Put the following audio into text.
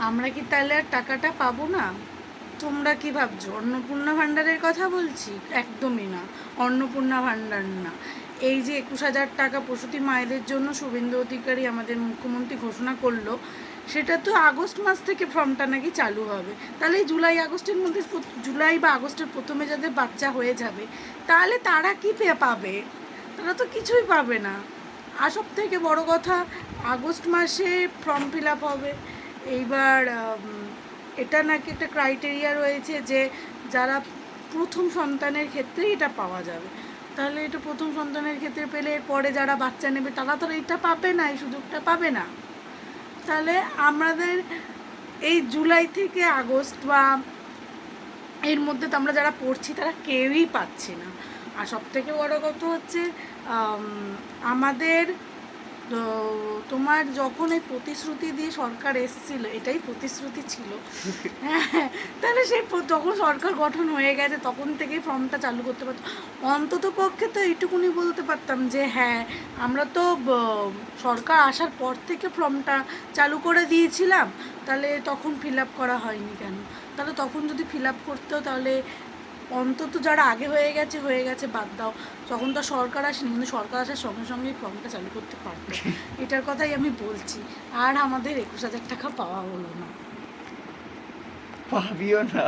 আমরা কি তাহলে আর টাকাটা পাবো না? তোমরা কি ভাবছো অন্নপূর্ণা ভাণ্ডারের কথা বলছি? একদমই না, অন্নপূর্ণা ভাণ্ডার না। এই যে 21,000 টাকা প্রসূতি মায়েদের জন্য শুভেন্দু অধিকারী আমাদের মুখ্যমন্ত্রী ঘোষণা করলো, সেটা তো আগস্ট মাস থেকে ফর্মটা নাকি চালু হবে। তাহলে এই জুলাই আগস্টের মধ্যে, জুলাই বা আগস্টের প্রথমে যাদের বাচ্চা হয়ে যাবে, তাহলে তারা কি পাবে? তারা তো কিছুই পাবে না। আর সব থেকে বড়ো কথা, আগস্ট মাসে ফর্ম ফিল আপ হবে। এইবার এটা নাকি একটা ক্রাইটেরিয়া রয়েছে যে যারা প্রথম সন্তানের ক্ষেত্রে এটা পাওয়া যাবে। তাহলে এটা প্রথম সন্তানের ক্ষেত্রে পেলে পরে যারা বাচ্চা নেবে তারা তো এটা পাবে না, এই সুযোগটা পাবে না। তাহলে আমাদের এই জুলাই থেকে আগস্ট বা এর মধ্যে তো আমরা যারা পড়ছি তারা কেউই পাচ্ছি না। আর সবথেকে বড় কথা হচ্ছে আমাদের তো তোমার যখন এই প্রতিশ্রুতি দিয়ে সরকার এসেছিল, এটাই প্রতিশ্রুতি ছিল, হ্যাঁ, তাহলে সেই যখন সরকার গঠন হয়ে গেছে তখন থেকেই ফর্মটা চালু করতে পারতো। অন্তত পক্ষে তো এইটুকুনি বলতে পারতাম যে হ্যাঁ, আমরা তো সরকার আসার পর থেকে ফর্মটা চালু করে দিয়েছিলাম, তাহলে তখন ফিল আপ করা হয়নি কেন? তাহলে তখন যদি ফিল আপ করতেও, তাহলে অন্তত যারা আগে হয়ে গেছে বাদ দাও, তখন তো সরকার আসেনি, কিন্তু সরকার আসার সঙ্গে সঙ্গেই ফর্মটা চালু করতে পারতো। এটার কথাই আমি বলছি। আর আমাদের 21,000 টাকা পাওয়া হলো না। পাবিও না।